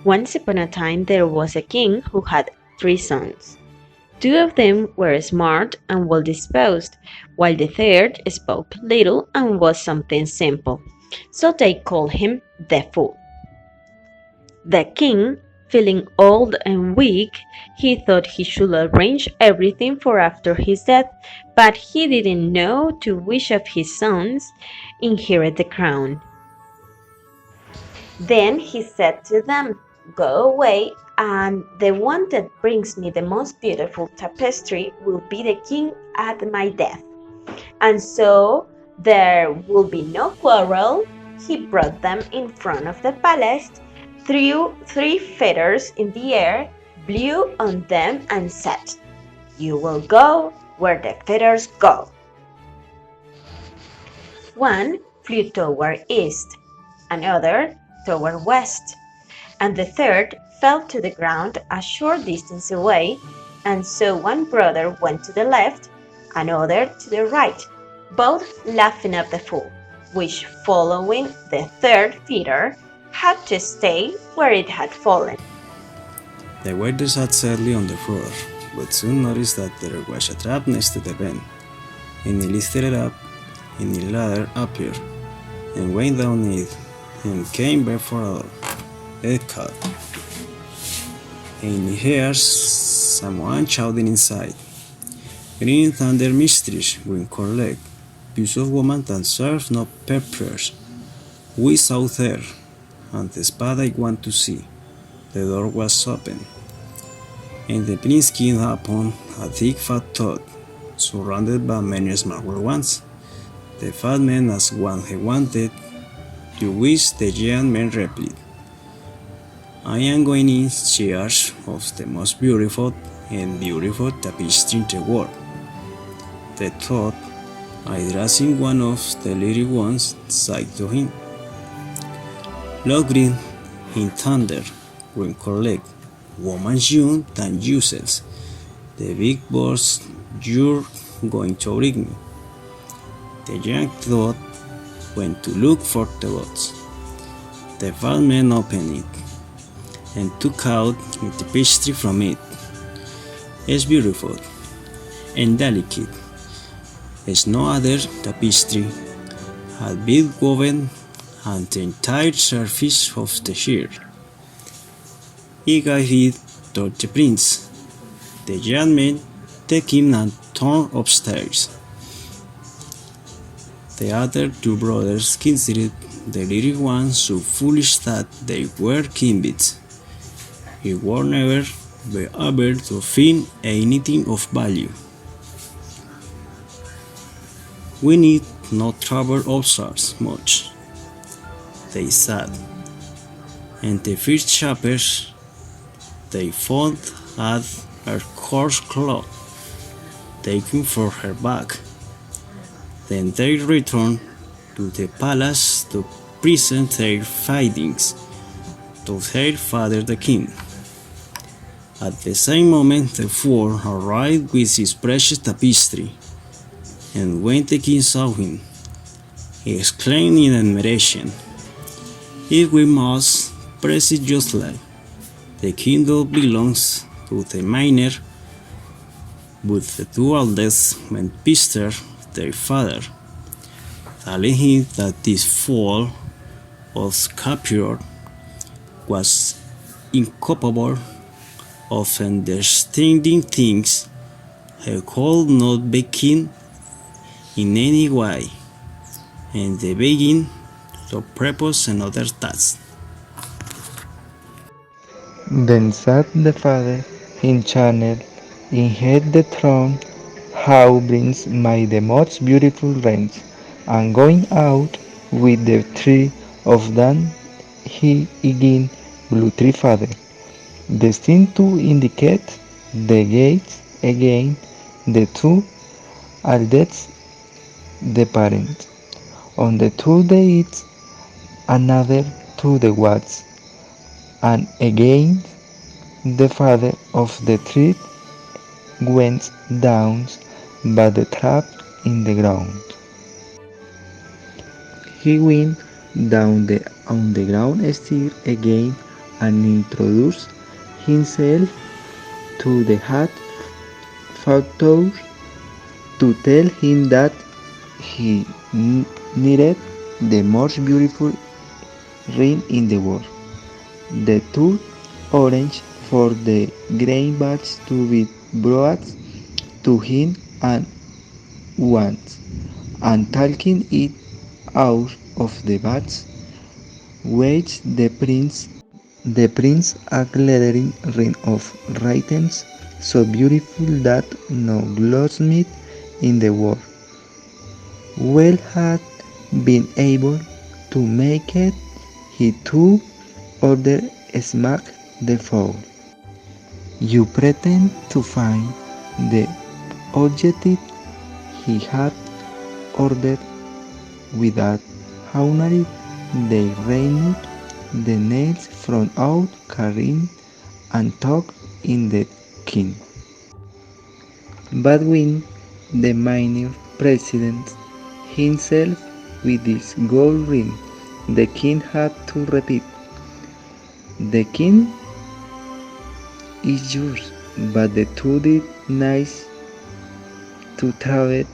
Once upon a time there was a king who had 3 sons. 2 of them were smart and well disposed, while the third spoke little and was something simple. So they called him the Fool. The king, feeling old and weak, he thought he should arrange everything for after his death, but he didn't know to which of his sons inherit the crown. Then he said to them, "Go away, and the one that brings me the most beautiful tapestry will be the king at my death." And so there will be no quarrel. He brought them in front of the palace, threw 3 feathers in the air, blew on them, and said, "You will go where the feathers go." One flew toward east, another toward west, and the third fell to the ground a short distance away, and so one brother went to the left, another to the right, both laughing at the fool, which, following the third feather, had to stay where it had fallen. The waiter sat sadly on the floor, but soon noticed that there was a trap next to the pen, and he lifted it up, and a ladder appeared, and went down it, and came back for a cut. And he hears someone shouting inside, "Green Thunder Mistress, Green Corleg, piece of woman that serves no purpose. We saw there, and the spot I want to see." The door was open, and the prince came upon a thick fat toad, surrounded by many smaller ones. The fat man asked what he wanted, to which the young man replied, "I am going in search of the most beautiful tapestry in the world." The toad, addressing one of the little ones, said to him, "Look, Green in Thunder, Green Corleg, woman young than yourselves, the big boss you're going to bring me." The young toad went to look for the box. The fat man opened it and took out the tapestry from it. "It's beautiful and delicate, as no other tapestry had been woven on the entire surface of the chair." He gave it to the prince. The young man took him and turned upstairs. The other 2 brothers considered the little ones so foolish that they were convinced he would never be able to find anything of value. "We need not trouble ourselves much," they said, and the first shepherds they found had her coarse cloth taken from her back. Then they returned to the palace to present their findings to their father the king. At the same moment the fool arrived with his precious tapestry, and when the king saw him, he exclaimed in admiration, "If we must praise it justly, the kingdom belongs to the miner." But the 2 eldest men pestered their father, telling him that this fool was captured, was incapable of understanding things, he could not be king in any way, and they began to propose another task. Then said the father, "Enchanted, inherit the throne, how brings my the most beautiful rings, and going out with the 3 of them, he again blew 3 feathers, destined to indicate the gates again, the 2 eldest, the parents. On the 2 days, another 2 the watts, and again the father of the 3 went down by the trap in the ground. He went down on the ground still again, and introduced himself to the hat factor to tell him that he needed the most beautiful ring in the world. The two arranged for the greenbacks to be brought to him at once, and taking it out of the bags, waits the prince a glittering ring of radiance so beautiful that no goldsmith in the world well had been able to make it. He too ordered smack the fowl. You pretend to find the objective he had ordered. Without honoring they removed the nails from out carrying and tucked in the king. But when the minor president himself with his gold ring, the king had to repeat, "The king is yours," but the two did nice to travel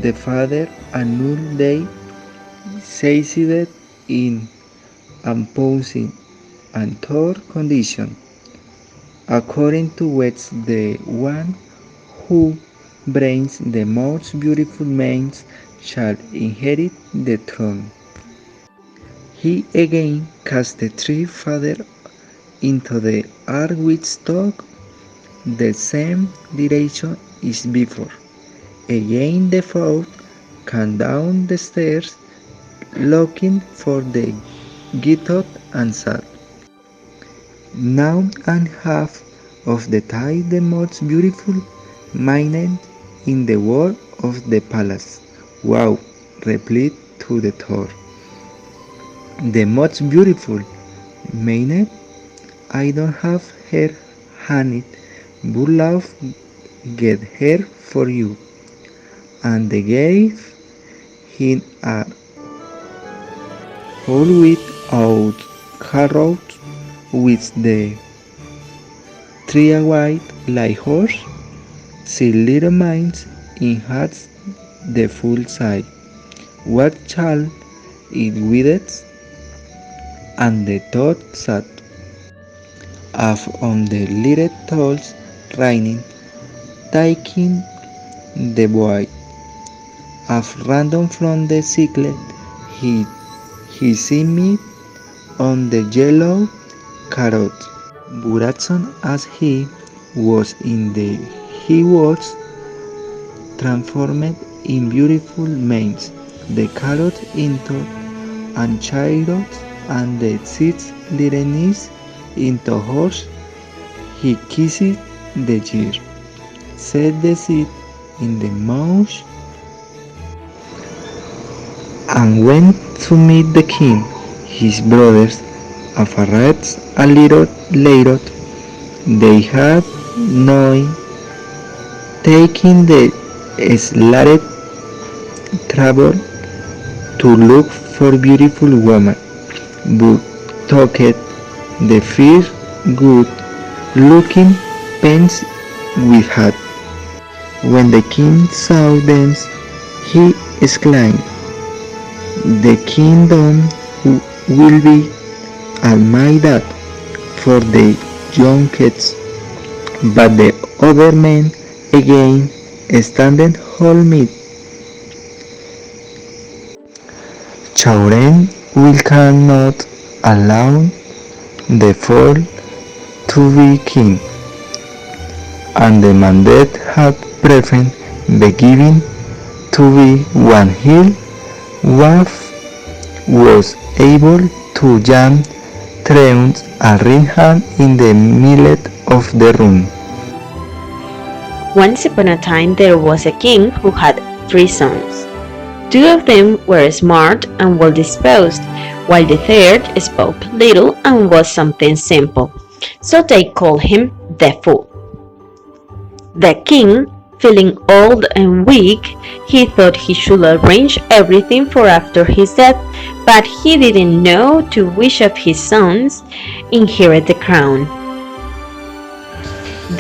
the father and none they succeeded in imposing a third condition, according to which the one who brings the most beautiful maid shall inherit the throne. He again cast the three fathers into the ark which took the same direction as before. Again the fourth came down the stairs looking for the guitar and said, "Now and half of the time the most beautiful maiden in the world of the palace." "Wow," replied to the third. "The most beautiful maiden? I don't have her hand, but love get her for you." And they gave him a whole without carrot with the three white like horse, 6 little mines in hats the full size. What shall it with it? And the thought sat off on the little toes raining, taking the boy of random from the cyclet. He see me on the yellow carrot. But as soon as he was in the he was transformed in beautiful manes, the carrot into and chariot, and the 6 little knees into horse. He kissed the ear, set the seed in the mouth, and went to meet the king. His brothers arrived a little later. They had now taken the slight trouble to look for beautiful women, but took the first good-looking pens we had. When the king saw them, he exclaimed, "The kingdom will be all my dad for the young kids." But the other men again standing hold me. Children will cannot allow the fall to be king, and the mandate had preferred the giving to be one hill was able to jam thrones a ring hand in the middle of the room. Once upon a time there was a king who had 3 sons. 2 of them were smart and well disposed, while the third spoke little and was something simple, so they called him the fool. The king, feeling old and weak, He thought he should arrange everything for after his death, but he didn't know to which of his sons inherit the crown.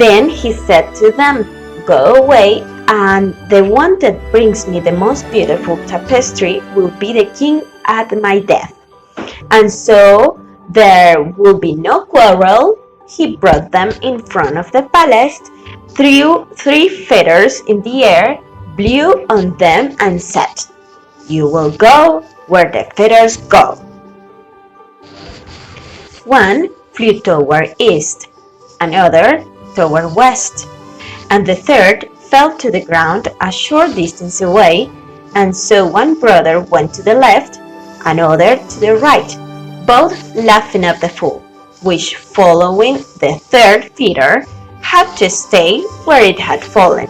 Then he said to them, "Go away, and the one that brings me the most beautiful tapestry will be the king at my death." And so there will be no quarrel. He brought them in front of the palace, threw 3 feathers in the air, blew on them, and said, "You will go where the feathers go." One flew toward east, another toward west, and the third fell to the ground a short distance away, and so one brother went to the left, another to the right, both laughing at the fool, which, following the third feather, had to stay where it had fallen.